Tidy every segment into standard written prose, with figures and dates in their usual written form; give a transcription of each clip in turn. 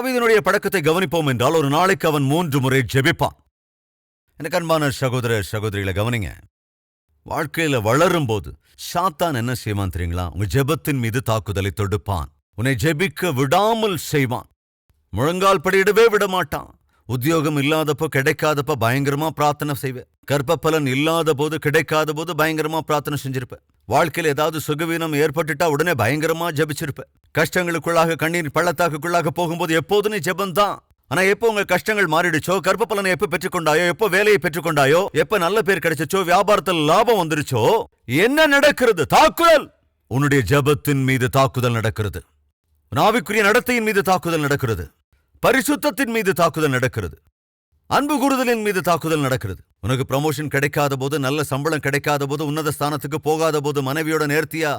தாவீதினுடைய பழக்கத்தை கவனிப்போம் என்றால் ஒரு நாளைக்கு அவன் 3 முறை ஜெபிப்பான். எனக்கு அன்பான சகோதர சகோதரிகளை கவனிங்க. வாழ்க்கையில வளரும் போது சாத்தான் என்ன செய்வான் தெரியுங்களா? உங்க ஜெபத்தின் மீது தாக்குதலை தொடுப்பான். உன்னை ஜெபிக்க விடாமல் செய்வான். முழங்கால் படியிடவே விட மாட்டான். உத்தியோகம் இல்லாதப்போ கிடைக்காதப்ப பயங்கரமா பிரார்த்தனை செய்வேன். கர்ப்பபலன் இல்லாத போது கிடைக்காத போது பயங்கரமா பிரார்த்தனை செஞ்சிருப்பேன். வாழ்க்கையில் ஏதாவது சுகவீனம் ஏற்பட்டுட்டா உடனே பயங்கரமா ஜெபிச்சிருப்பேன். கஷ்டங்களுக்குள்ளாக கண்ணீர் பள்ளத்தாக்குள்ளாக போகும்போது எப்போது நீ ஜெபந்தான். ஆனா எப்போ உங்க கஷ்டங்கள் மாறிடுச்சோ, கர்ப்பபலனை எப்ப பெற்றுக்கொண்டாயோ, எப்போ வேலையை பெற்றுக்கொண்டாயோ, எப்ப நல்ல பேர் கிடைச்சோ, வியாபாரத்தில் லாபம் வந்துருச்சோ, என்ன நடக்கிறது? தாக்குதல். உன்னுடைய ஜெபத்தின் மீது தாக்குதல் நடக்கிறது. ஆவிக்குரிய நடத்தையின் மீது தாக்குதல் நடக்கிறது. பரிசுத்தத்தின் மீது தாக்குதல் நடக்கிறது. அன்பு கூறுதலின் மீது தாக்குதல் நடக்கிறது. உனக்கு ப்ரமோஷன் கிடைக்காத போது, நல்ல சம்பளம் கிடைக்காத போது, உன்னத ஸ்தானத்துக்கு போகாத போது, மனைவியோட நேர்த்தியா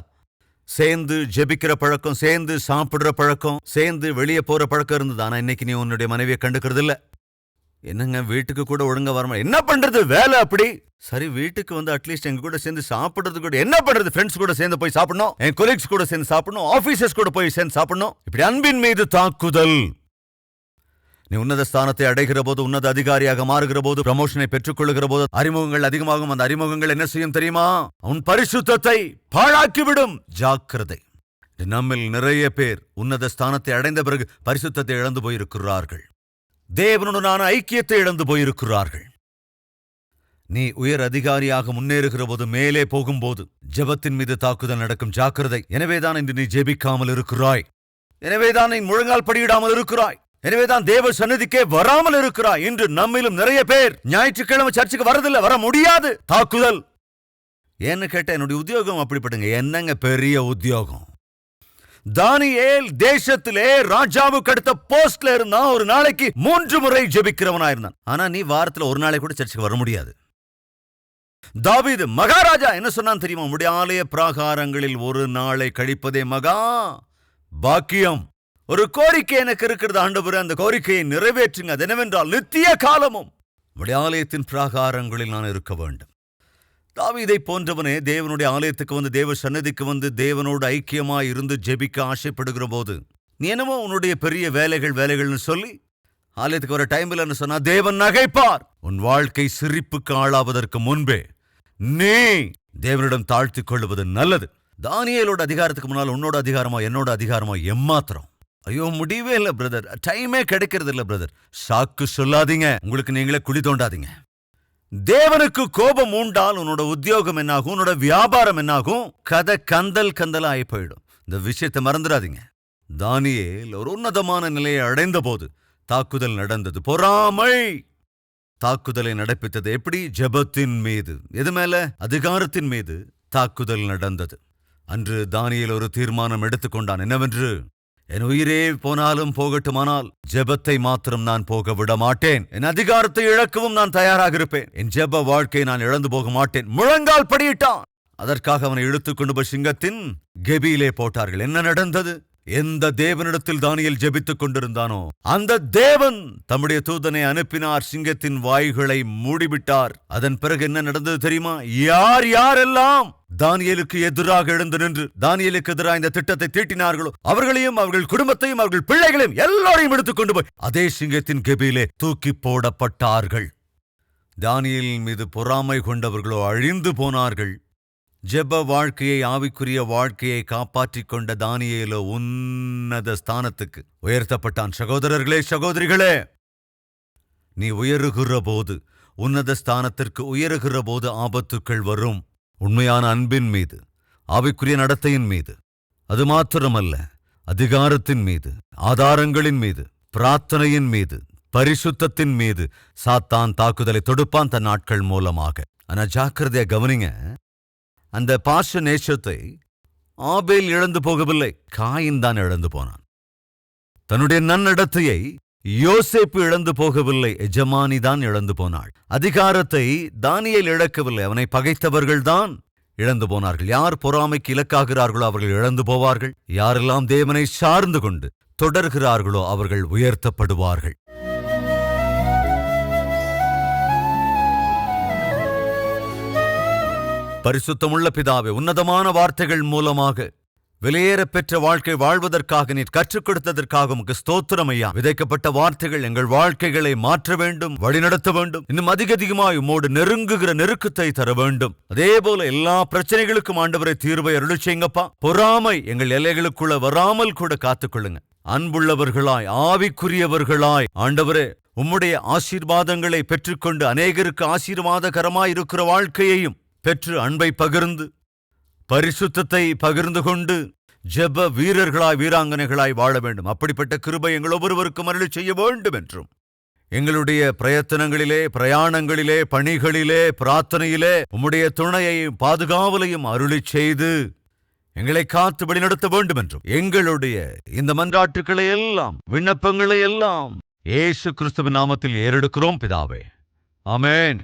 சேர்ந்து ஜெபிக்கிற பழக்கம், சேர்ந்து சாப்பிடுற பழக்கம், சேர்ந்து வெளியே போற பழக்கம் இருந்தது. ஆனா இன்னைக்கு நீ உன்னுடைய மனைவியை கண்டுக்கிறது இல்ல. என்னங்க வீட்டுக்கு கூட ஒழுங்கா வரமா? என்ன பண்றது? வேலை அப்படி. சரி, வீட்டுக்கு வந்து அட்லீஸ்ட் எங்க கூட சேர்ந்து சாப்பிடுறது கூட என்ன பண்றது? ஃப்ரெண்ட்ஸ் கூட சேர்ந்து போய் சாப்பிடணும், என் கொலீக்ஸ் கூட சேர்ந்து சாப்பிடணும், ஆபீசர்ஸ் கூட போய் சேர்ந்து சாப்பிடணும். இப்படி அன்பின் மீது தாக்குதல். நீ உன்னத ஸ்தானத்தை அடைகிற போது, உன்னத அதிகாரியாக மாறுகிற போது, ப்ரமோஷனை பெற்றுக் கொள்ளுகிற போது அறிமுகங்கள் அதிகமாகும். அந்த அறிமுகங்கள் என்ன செய்யும் தெரியுமா? உன் பரிசுத்தத்தை பாழாக்கிவிடும். ஜாக்கிரதை. நம்மில் நிறைய பேர் உன்னத ஸ்தானத்தை அடைந்த பிறகு பரிசுத்தத்தை இழந்து போயிருக்கிறார்கள். தேவனுடனான ஐக்கியத்தை இழந்து போயிருக்கிறார்கள். நீ உயர் அதிகாரியாக முன்னேறுகிற போது, மேலே போகும்போது ஜெபத்தின் மீது தாக்குதல் நடக்கும். ஜாக்கிரதை. எனவேதான் இன்று நீ ஜெபிக்காமல் இருக்கிறாய். எனவேதான் நீ முழங்கால் படியிடாமல் இருக்கிறாய். எனவேதான் தேவ சந்நிதிக்கே வராமல் இருக்கிறாய். இன்று நம்மிலும் நிறைய பேர் ஞாயிற்றுக்கிழமை சர்ச்சுக்கு வரதில்லை, வர முடியாது. தாக்குதல். ஏன்னு கேட்ட, என்னுடைய உத்தியோகம் அப்படிப்பட்டங்க. என்னங்க பெரிய உத்தியோகம். தானியேல் தேசத்திலே ராஜாவுக்கு அடுத்த போஸ்ட்ல இருந்தான். ஒரு நாளைக்கு 3 முறை ஜெபிக்கிறவனா இருந்தான். ஆனா நீ வாரத்துல ஒரு நாளை கூட சர்ச்சுக்கு வர முடியாது. தாவீது மகாராஜா என்ன சொன்னான் தெரியுமா? உம்முடைய ஆலய பிராகாரங்களில் ஒரு நாளை கழிப்பதே மகா பாக்கியம். ஒரு கோரிக்கை எனக்கு இருக்கிறது ஆண்டவரே, அந்த கோரிக்கையை நிறைவேற்றுங்க. அது என்னவென்றால், நித்திய காலமும் உம்முடைய ஆலயத்தின் பிராகாரங்களில் நான் இருக்க வேண்டும். தாவீதை போன்றவனே தேவனுடைய ஆலயத்துக்கு வந்து, தேவ சன்னதிக்கு வந்து, தேவனோடு ஐக்கியமாய் இருந்து ஜெபிக்க ஆசைப்படுகிற போது, நீ என்னவோ உன்னுடைய பெரிய வேலைகள்னு சொல்லி ஆலயத்துக்கு வர டைம் இல்லைன்னு சொன்னா தேவன் நகைப்பார். உன் வாழ்க்கை சிரிப்புக்கு ஆளாவதற்கு முன்பே நீ தேவனிடம் தாழ்த்திக் கொள்வது நல்லது. தானியேலோட அதிகாரத்துக்கு முன்னால் உன்னோட அதிகாரமா என்னோட அதிகாரமா எம்மாத்திரம்? ஐயோ, முடிவே இல்லை பிரதர், டைமே கிடைக்கிறது இல்லை பிரதர். சாக்கு சொல்லாதீங்க, உங்களுக்கு நீங்களே குழி தோண்டாதீங்க. தேவனுக்கு கோபம் உண்டால் உன்னோட உத்தியோகம் என்னாகும், உன்னோட வியாபாரம் என்னாகும்? கதை கந்தலா ஆகி போயிடும். இந்த விஷயத்தை மறந்துடாதீங்க. தானியேல் ஒரு உன்னதமான நிலையை அடைந்த போது தாக்குதல் நடந்தது. பொறாமை தாக்குதலை நடப்பித்தது. எப்படி? ஜெபத்தின் மீது. எது மேல? அதிகாரத்தின் மீது தாக்குதல் நடந்தது. அன்று தானியேல் ஒரு தீர்மானம் எடுத்துக்கொண்டான். என்னவென்று? என் உயிரே போனாலும் போகட்டுமானால் ஜெபத்தை மாத்திரம் நான் போக விட மாட்டேன். என் அதிகாரத்தை இழக்கவும் நான் தயாராக இருப்பேன். என் ஜெப வாழ்க்கையை நான் இழந்து போக மாட்டேன். முழங்கால் படியிட்டான். அதற்காக அவனை இழுத்துக் கொண்டு போய் சிங்கத்தின் கெபியிலே போட்டார்கள். என்ன நடந்தது? எந்த தேவனிடத்தில் தானியேல் ஜெபித்துக் கொண்டிருந்தானோ அந்த தேவன் தம்முடைய தூதனை அனுப்பினார். சிங்கத்தின் வாய்களை மூடிவிட்டார். அதன் பிறகு என்ன நடந்தது தெரியுமா? யாரெல்லாம் தானியேலுக்கு எதிராக எழுந்து நின்று தானியேலுக்கு எதிராக இந்த திட்டத்தை தீட்டினார்களோ அவர்களையும், அவர்கள் குடும்பத்தையும், அவர்கள் பிள்ளைகளையும் எல்லாரையும் எடுத்துக் கொண்டு போய் அதே சிங்கத்தின் கெபியிலே தூக்கி போடப்பட்டார்கள். தானியேலின் மீது பொறாமை கொண்டவர்களோ அழிந்து போனார்கள். ஜெப வாழ்க்கையை, ஆவிக்குரிய வாழ்க்கையை காப்பாற்றிக் கொண்ட தானியேலோ உன்னத ஸ்தானத்துக்கு உயர்த்தப்பட்டான். சகோதரர்களே, சகோதரிகளே, நீ உயருகிற போது, உன்னத ஸ்தானத்திற்கு உயருகிற போது ஆபத்துக்கள் வரும். உண்மையான அன்பின் மீது, ஆவிக்குரிய நடத்தையின் மீது, அது மாத்திரமல்ல, அதிகாரத்தின் மீது, ஆதாரங்களின் மீது, பிரார்த்தனையின் மீது, பரிசுத்தத்தின் மீது சாத்தான் தாக்குதலை தொடுப்பான் தன் நாட்கள் மூலமாக. ஆனா ஜாக்கிரதையா கவனிங்க. அந்த பாச நேசத்தை ஆபேல் இழந்து போகவில்லை, காயின் தான் இழந்து போனான். தன்னுடைய நன்னடத்தையை யோசேப்பு இழந்து போகவில்லை, எஜமானி தான் இழந்து போனாள். அதிகாரத்தை தானியேல் இழக்கவில்லை, அவனை பகைத்தவர்கள்தான் இழந்து போனார்கள். யார் பொறாமைக்கு இலக்காகிறார்களோ அவர்கள் இழந்து போவார்கள். யாரெல்லாம் தேவனை சார்ந்து கொண்டு தொடர்கிறார்களோ அவர்கள் உயர்த்தப்படுவார்கள். பரிசுத்தமுள்ள பிதாவே, உன்னதமான வார்த்தைகள் மூலமாக விலையேற பெற்ற வாழ்க்கை வாழ்வதற்காக நீர் கற்றுக் கொடுத்ததற்காக உமக்கு ஸ்தோத்திரம் ஐயா. விதைக்கப்பட்ட வார்த்தைகள் எங்கள் வாழ்க்கைகளை மாற்ற வேண்டும், வழிநடத்த வேண்டும். இன்னும் அதிகமாய் உம்மோடு நெருங்குகிற நெருக்கத்தை தர வேண்டும். அதே போல எல்லா பிரச்சனைகளுக்கும் ஆண்டவரை தீர்வை அருளச் செய்யுங்கப்பா. பொறாமை எங்கள் எல்லைகளுக்குள்ள வராமல் கூட காத்துக்கொள்ளுங்க. அன்புள்ளவர்களாய், ஆவிக்குரியவர்களாய் ஆண்டவரே உம்முடைய ஆசீர்வாதங்களை பெற்றுக்கொண்டு அநேகருக்கு ஆசீர்வாதகரமாய் இருக்கிற வாழ்க்கையையும் பெற்று அன்பை பகிர்ந்து பரிசுத்தத்தை பகிர்ந்து கொண்டு ஜெப வீரர்களாய் வீராங்கனைகளாய் வாழ வேண்டும். அப்படிப்பட்ட கிருபை எங்கள் ஒவ்வொருவருக்கும் அருளச் செய்ய வேண்டும் என்றும் எங்களுடைய பிரயத்தனங்களிலே, பிரயாணங்களிலே, பணிகளிலே, பிரார்த்தனையிலே உம்முடைய துணையையும் பாதுகாவலையும் அருளிச் செய்து எங்களை காத்து வழிநடத்த வேண்டும் என்றும் எங்களுடைய இந்த மன்றாட்டுக்களை எல்லாம், விண்ணப்பங்களை எல்லாம் இயேசு கிறிஸ்துவின் நாமத்தில் ஏறெடுக்கிறோம் பிதாவே. ஆமென்.